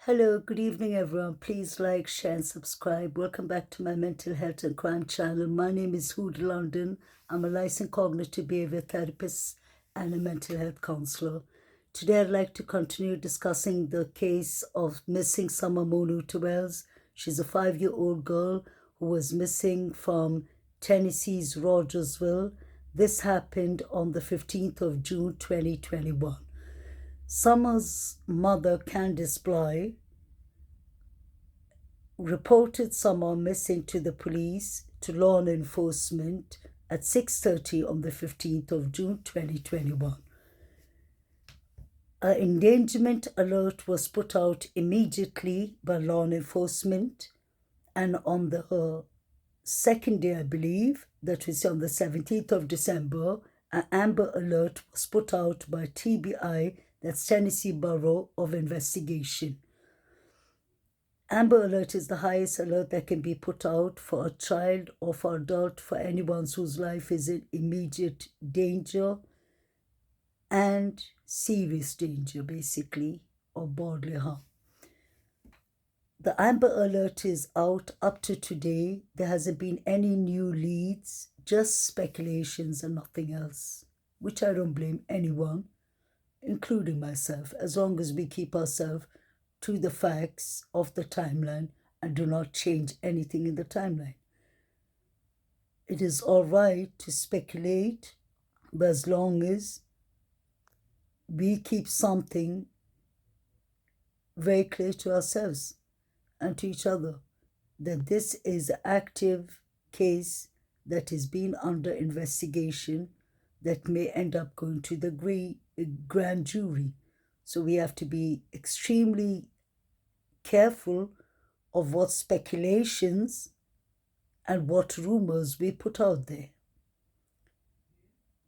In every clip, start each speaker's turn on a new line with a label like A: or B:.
A: Hello, good evening, everyone. Please like, share, and subscribe. Welcome back to my mental health and crime channel. My name is Hood London. I'm a licensed cognitive behavior therapist and a mental health counselor. Today, I'd like to continue discussing the case of missing Summer Moon Wells. She's a 5-year-old girl who was missing from Tennessee's Rogersville. This happened on the 15th of June, 2021. Summer's mother, Candice Bly, reported Summer missing to the police, to law enforcement, at 6:30 on the 15th of June 2021. An endangerment alert was put out immediately by law enforcement, and on her second day, I believe, that was on the 17th of December, an amber alert was put out by TBI, that's Tennessee Bureau of Investigation. Amber alert is the highest alert that can be put out for a child or for adult, for anyone whose life is in immediate danger and serious danger, basically, or bodily harm. The Amber alert is out up to today. There hasn't been any new leads, just speculations and nothing else, which I don't blame anyone, including myself, as long as we keep ourselves to the facts of the timeline and do not change anything in the timeline. It is all right to speculate, but as long as we keep something very clear to ourselves and to each other, that this is an active case that is being under investigation that may end up going to the grand jury. So we have to be extremely careful of what speculations and what rumors we put out there.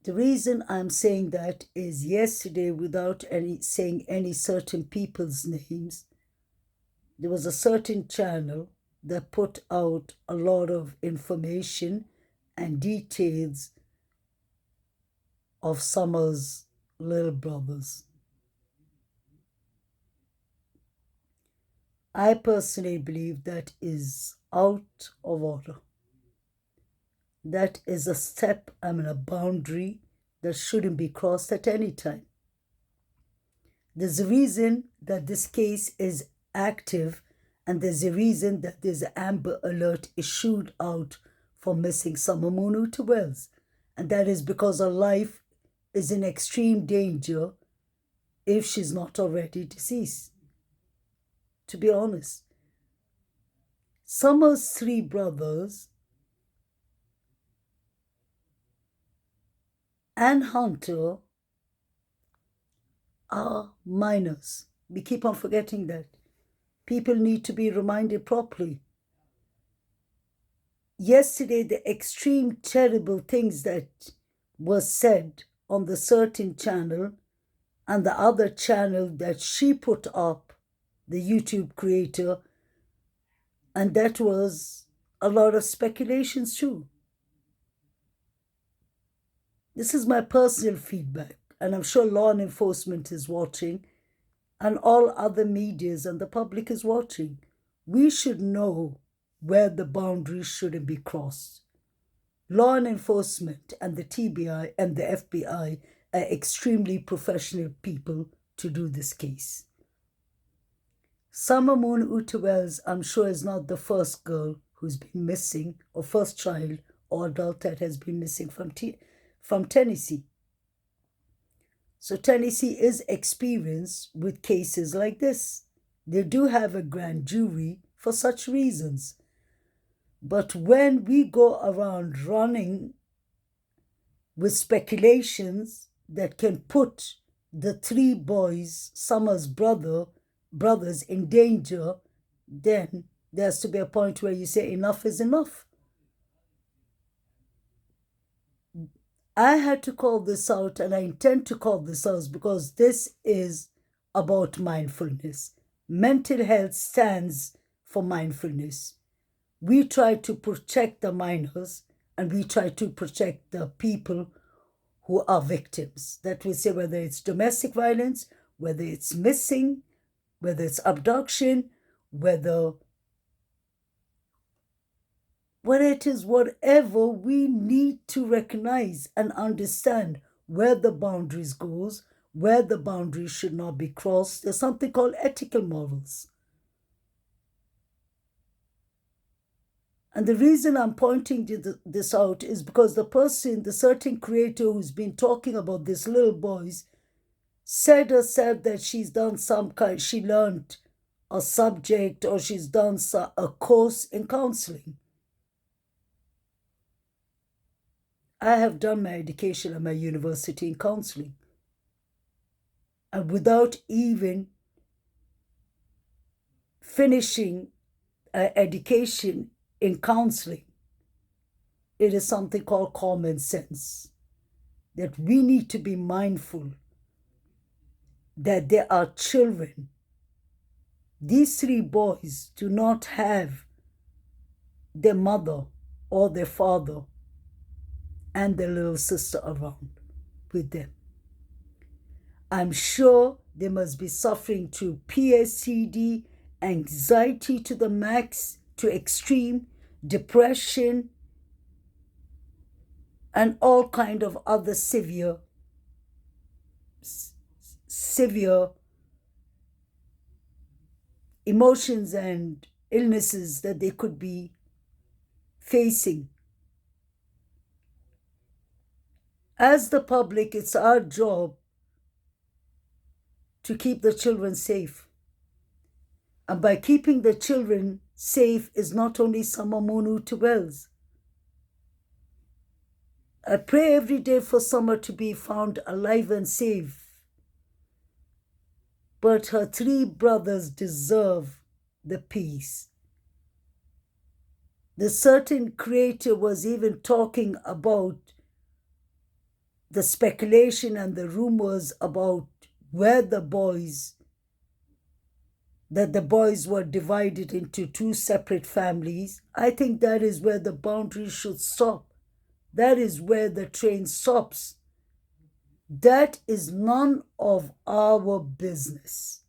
A: The reason I'm saying that is yesterday, without saying any certain people's names, there was a certain channel that put out a lot of information and details of Summer's little brothers. I personally believe that is out of order. That is a step, a boundary that shouldn't be crossed at any time. There's a reason that this case is active, and there's a reason that there's an Amber alert issued out for missing Summer Moon Wells, and that is because her life is in extreme danger if she's not already deceased. To be honest, Summer's 3 brothers and Hunter are minors. We keep on forgetting that. People need to be reminded properly. Yesterday, the extreme terrible things that was said on the certain channel and the other channel that she put up, the YouTube creator, and that was a lot of speculations too. This is my personal feedback, and I'm sure law enforcement is watching, and all other medias and the public is watching. We should know where the boundaries shouldn't be crossed. Law enforcement and the TBI and the FBI are extremely professional people to do this case. Summer Moon Wells, I'm sure, is not the first girl who's been missing, or first child or adult that has been missing from Tennessee. So Tennessee is experienced with cases like this. They do have a grand jury for such reasons. But when we go around running with speculations that can put the 3 boys, Summer's brothers, in danger, then there has to be a point where you say enough is enough. I had to call this out, and I intend to call this out because this is about mindfulness. Mental health stands for mindfulness. We try to protect the minors, and we try to protect the people who are victims. That we say, whether it's domestic violence, whether it's missing, whether it's abduction, whether it is whatever, we need to recognize and understand where the boundaries goes, where the boundaries should not be crossed. There's something called ethical morals. And the reason I'm pointing this out is because the certain creator who's been talking about these little boys, said herself that she's done she learned a subject or she's done a course in counseling. I have done my education at my university in counseling. And without even finishing education in counseling, it is something called common sense, that we need to be mindful that there are children. These 3 boys do not have their mother or their father and their little sister around with them. I'm sure they must be suffering through PTSD, anxiety to the max, to extreme, depression, and all kind of other severe emotions and illnesses that they could be facing. As the public, it's our job to keep the children safe. And by keeping the children safe is not only Samamonu to Wells. I pray every day for Summer to be found alive and safe. But her 3 brothers deserve the peace. The certain creator was even talking about the speculation and the rumors about where the boys were divided into 2 separate families. I think that is where the boundary should stop. That is where the train stops. That is none of our business.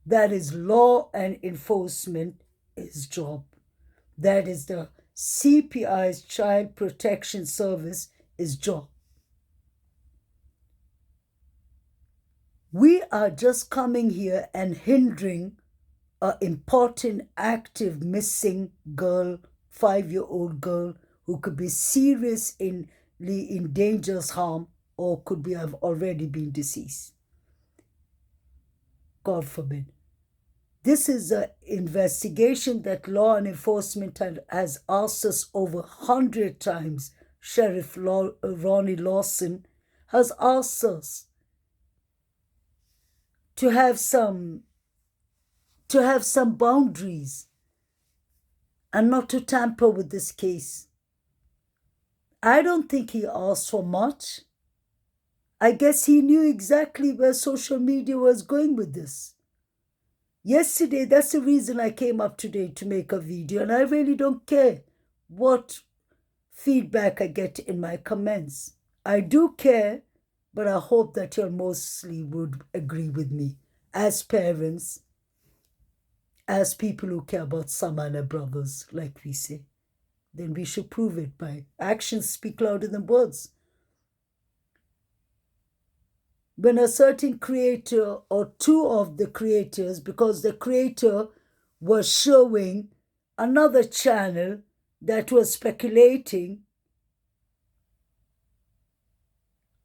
A: That is law and enforcement job. That is the CPI's Child Protection Service job. We are just coming here and hindering an important, active, missing girl, 5-year-old girl, who could be seriously in dangerous harm or could have already been deceased. God forbid. This is an investigation that law and enforcement has asked us over 100 times. Sheriff Ronnie Lawson has asked us to have some boundaries and not to tamper with this case. I don't think he asked for much. I guess he knew exactly where social media was going with this. Yesterday, that's the reason I came up today to make a video, and I really don't care what feedback I get in my comments. I do care, but I hope that you mostly would agree with me as parents, as people who care about Sama and her brothers, like we say. Then we should prove it by actions speak louder than words. When a certain creator or 2 of the creators, because the creator was showing another channel that was speculating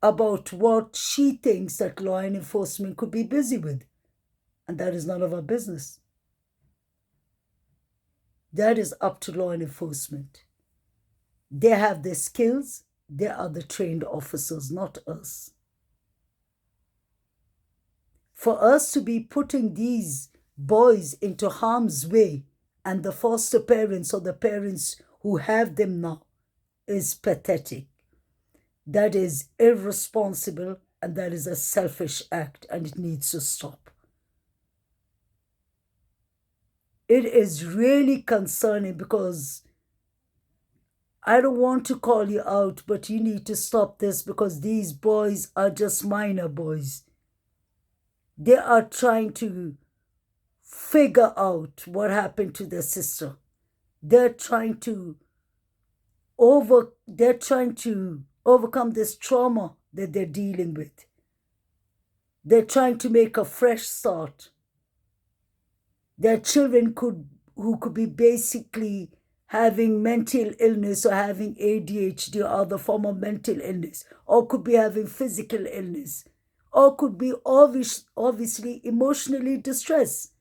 A: about what she thinks that law and enforcement could be busy with. And that is none of our business. That is up to law and enforcement. They have the skills. They are the trained officers, not us. For us to be putting these boys into harm's way and the foster parents or the parents who have them now is pathetic. That is irresponsible, and that is a selfish act, and it needs to stop. It is really concerning because I don't want to call you out, but you need to stop this because these boys are just minor boys. They are trying to figure out what happened to their sister. They're trying to overcome this trauma that they're dealing with. They're trying to make a fresh start. Their children who could be basically having mental illness or having ADHD or other form of mental illness, or could be having physical illness, or could be obviously emotionally distressed.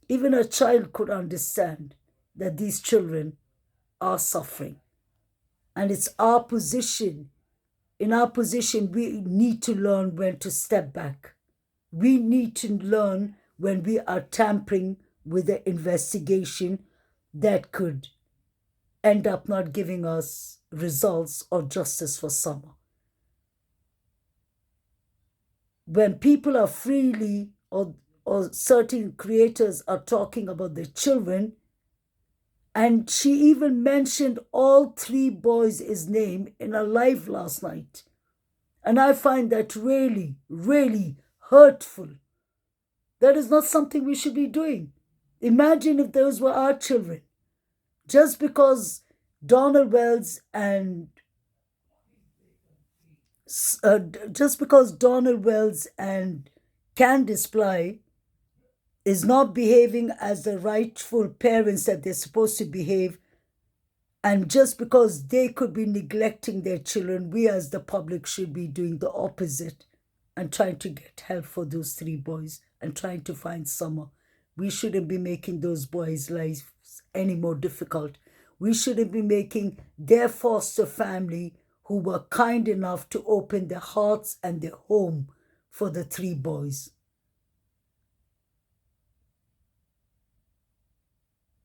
A: Even a child could understand that these children are suffering. And it's our position. In our position, we need to learn when to step back. We need to learn when we are tampering with the investigation that could end up not giving us results or justice for Summer. When people are freely or certain creators are talking about their children, and she even mentioned all 3 boys' name in her live last night. And I find that really, really hurtful. That is not something we should be doing. Imagine if those were our children. Just because Donald Wells and Candice Bly is not behaving as the rightful parents that they're supposed to behave, and just because they could be neglecting their children, we as the public should be doing the opposite and trying to get help for those 3 boys and trying to find Summer. We shouldn't be making those boys' lives any more difficult. We shouldn't be making their foster family, who were kind enough to open their hearts and their home for the 3 boys.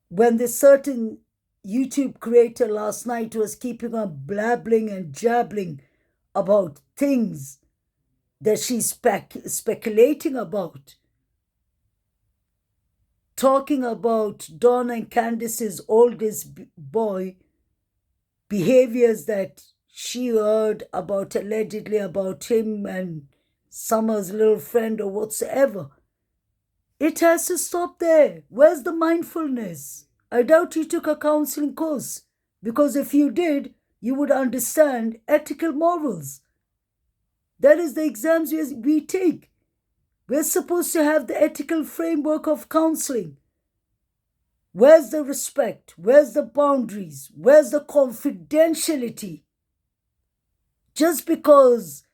A: When the certain YouTube creator last night was keeping on blabbling and jabbling about things that she's speculating about, talking about Dawn and Candice's oldest boy, behaviors that she heard about allegedly about him and Summer's little friend or whatsoever. It has to stop there. Where's the mindfulness? I doubt you took a counseling course, because if you did, you would understand ethical morals. That is the exams we take. We're supposed to have the ethical framework of counseling. Where's the respect? Where's the boundaries? Where's the confidentiality? Just because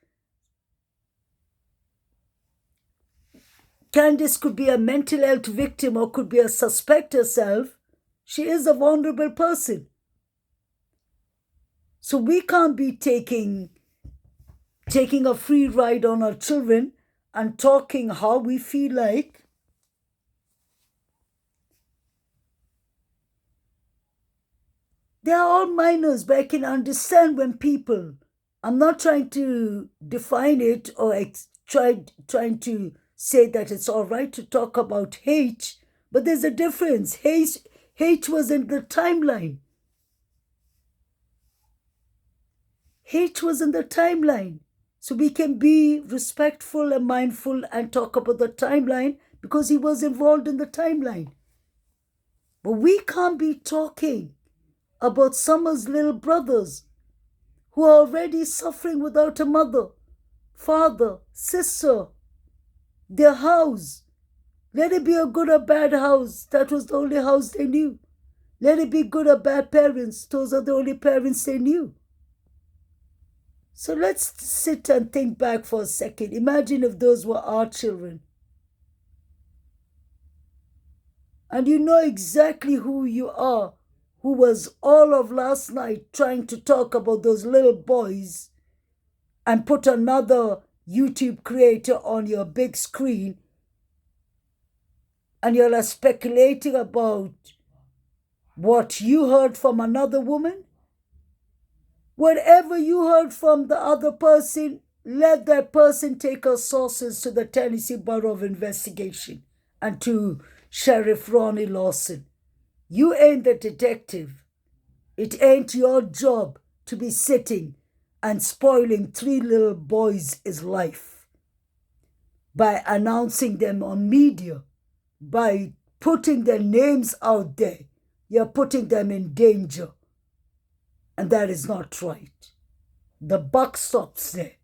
A: Candice could be a mental health victim or could be a suspect herself, she is a vulnerable person. So we can't be taking a free ride on our children and talking how we feel like. They are all minors, but I can understand when people, I'm not trying to define it or trying to say that it's all right to talk about hate, but there's a difference. Hate was in the timeline. Hate was in the timeline. So we can be respectful and mindful and talk about the timeline because he was involved in the timeline. But we can't be talking about Summer's little brothers who are already suffering without a mother, father, sister, their house. Let it be a good or bad house. That was the only house they knew. Let it be good or bad parents. Those are the only parents they knew. So let's sit and think back for a second. Imagine if those were our children. And you know exactly who you are, who was all of last night trying to talk about those little boys and put another YouTube creator on your big screen, and you're speculating about what you heard from another woman. Whatever you heard from the other person, let that person take her sources to the Tennessee Bureau of Investigation and to Sheriff Ronnie Lawson. You ain't the detective. It ain't your job to be sitting and spoiling 3 little boys' life. by announcing them on media, by putting their names out there. You're putting them in danger. And that is not right. The buck stops there.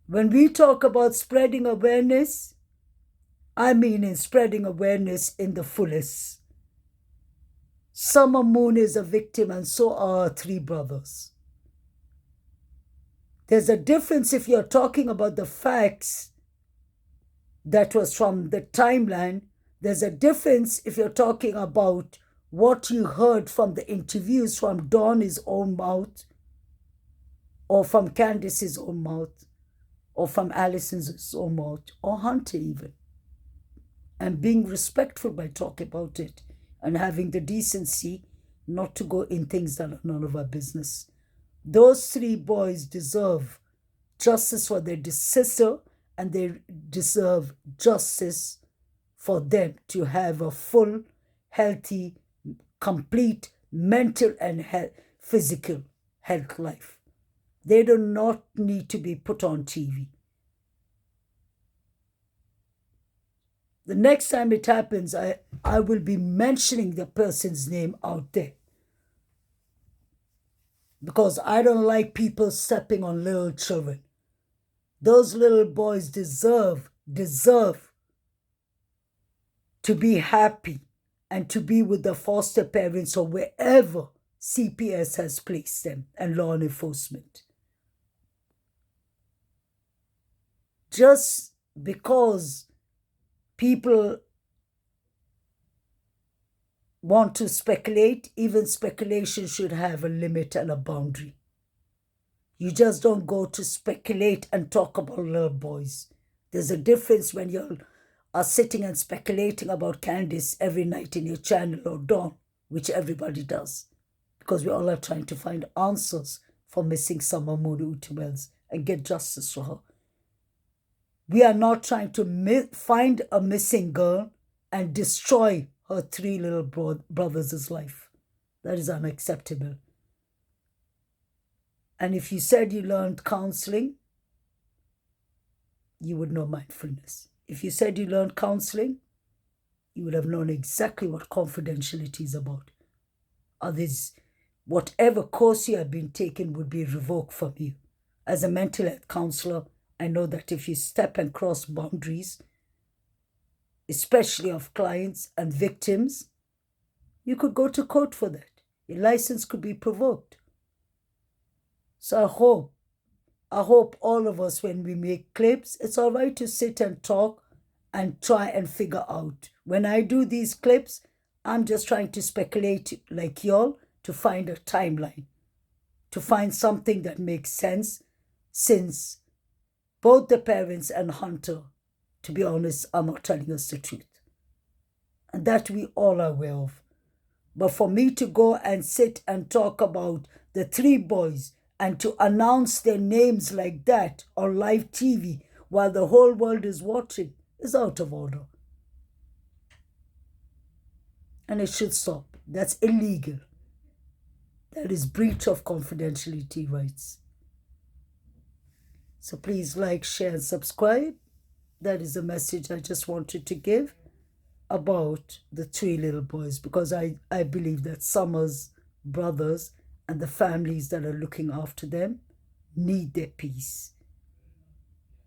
A: When we talk about spreading awareness, I mean in spreading awareness in the fullest. Summer Moon is a victim, and so are our three brothers. There's a difference if you're talking about the facts that was from the timeline. There's a difference if you're talking about what you heard from the interviews from Donnie's own mouth, or from Candice's own mouth, or from Allison's own mouth, or Hunter even. And being respectful by talking about it and having the decency not to go in things that are none of our business. Those three boys deserve justice for their sister, and they deserve justice for them to have a full, healthy, complete mental and physical health life. They do not need to be put on TV. The next time it happens, I will be mentioning the person's name out there. Because I don't like people stepping on little children. Those little boys deserve to be happy and to be with the foster parents or wherever CPS has placed them and law enforcement. Just because people want to speculate, even speculation should have a limit and a boundary. You just don't go to speculate and talk about little boys. There's a difference when you are sitting and speculating about Candice every night in your channel, or Dawn, which everybody does, because we all are trying to find answers for missing Summer Moon Uti-Wells and get justice for her. We are not trying to find a missing girl and destroy her three little brothers' life. That is unacceptable. And if you said you learned counseling, you would know mindfulness. If you said you learned counseling, you would have known exactly what confidentiality is about. Others, whatever course you have been taking would be revoked from you. As a mental health counselor, I know that if you step and cross boundaries, especially of clients and victims, you could go to court for that. Your license could be revoked. So I hope all of us, when we make clips, it's all right to sit and talk and try and figure out. When I do these clips, I'm just trying to speculate like y'all to find a timeline, to find something that makes sense, since both the parents and Hunter, to be honest, are not telling us the truth. And that we all are aware of. But for me to go and sit and talk about the three boys and to announce their names like that on live TV while the whole world is watching is out of order. And it should stop. That's illegal. That is breach of confidentiality rights. So please like, share, and subscribe. That is the message I just wanted to give about the three little boys, because I believe that Summer's brothers and the families that are looking after them need their peace.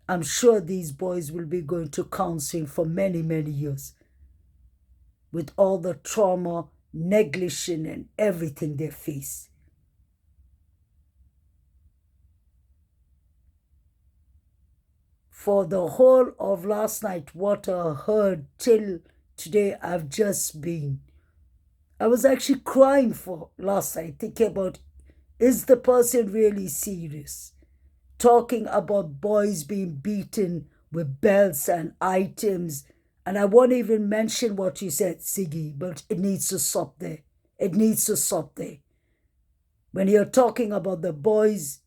A: I'm sure these boys will be going to counseling for many, many years with all the trauma, negligence, and everything they face. For the whole of last night, what I heard till today, I was actually crying for last night, thinking about, is the person really serious? Talking about boys being beaten with belts and items. And I won't even mention what you said, Siggy, but it needs to stop there. It needs to stop there. When you're talking about the boys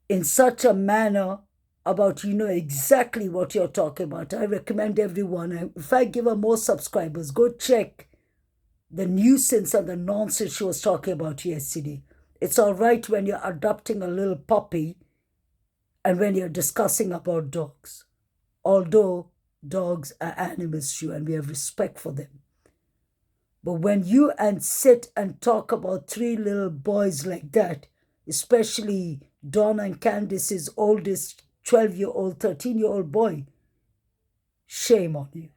A: in such a manner, about, you know exactly what you're talking about. I recommend everyone, if I give her more subscribers, go check the nuisance and the nonsense she was talking about yesterday. It's all right when you're adopting a little puppy And when you're discussing about dogs, although dogs are animals too, and we have respect for them, but when you and sit and talk about three little boys like that, especially Dawn and Candice's oldest 12-year-old, 13-year-old boy, shame on you.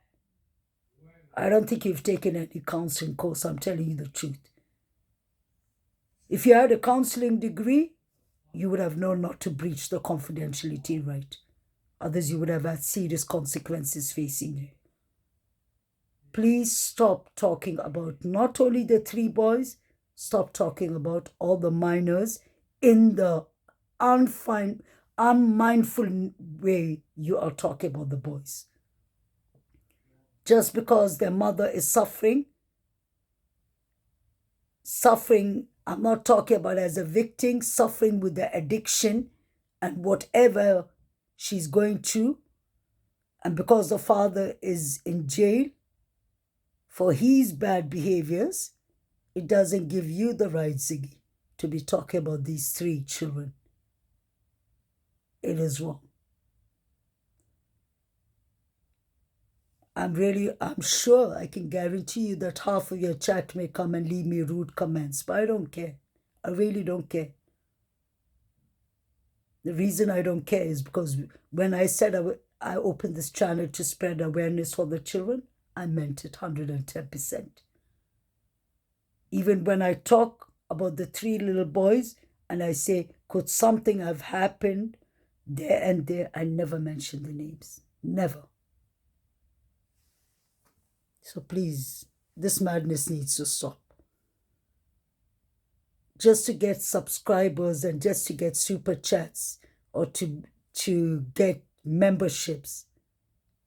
A: I don't think you've taken any counseling course, I'm telling you the truth. If you had a counseling degree, you would have known not to breach the confidentiality right. Others, you would have had serious consequences facing you. Please stop talking about not only the three boys, stop talking about all the minors in the unmindful way you are talking about the boys. Just because their mother is suffering, I'm not talking about as a victim, suffering with the addiction and whatever she's going through, and because the father is in jail for his bad behaviors, it doesn't give you the right, Siggy, to be talking about these three children. It is wrong. I'm sure I can guarantee you that half of your chat may come and leave me rude comments, but I don't care. I really don't care. The reason I don't care is because when I said I opened this channel to spread awareness for the children, I meant it 110%. Even when I talk about the three little boys and I say, could something have happened there and there, I never mention the names. Never. So please, this madness needs to stop. Just to get subscribers and just to get super chats or to get memberships,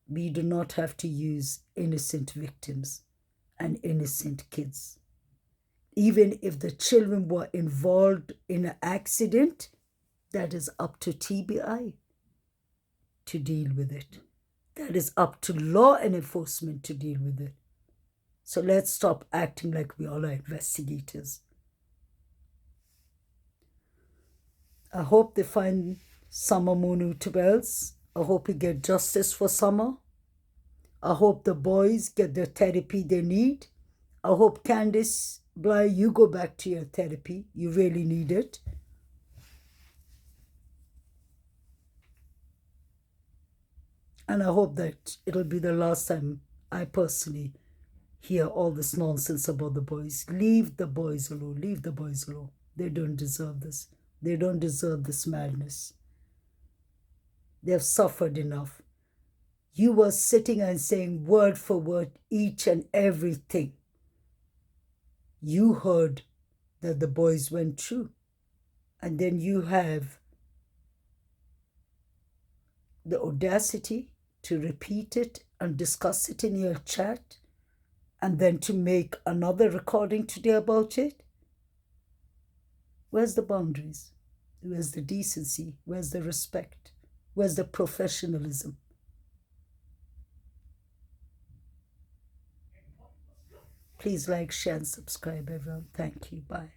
A: we do not have to use innocent victims and innocent kids. Even if the children were involved in an accident, that is up to TBI to deal with it. That is up to law and enforcement to deal with it. So let's stop acting like we all are investigators. I hope they find Summer Munu Wells. I hope we get justice for Summer. I hope the boys get the therapy they need. I hope Candice, Bly, you go back to your therapy. You really need it. And I hope that it'll be the last time I personally hear all this nonsense about the boys. Leave the boys alone. Leave the boys alone. They don't deserve this. They don't deserve this madness. They have suffered enough. You were sitting and saying word for word each and everything you heard that the boys went through. And then you have the audacity to repeat it and discuss it in your chat, and then to make another recording today about it. Where's the boundaries? Where's the decency? Where's the respect? Where's the professionalism? Please like, share, and subscribe, everyone. Thank you. Bye.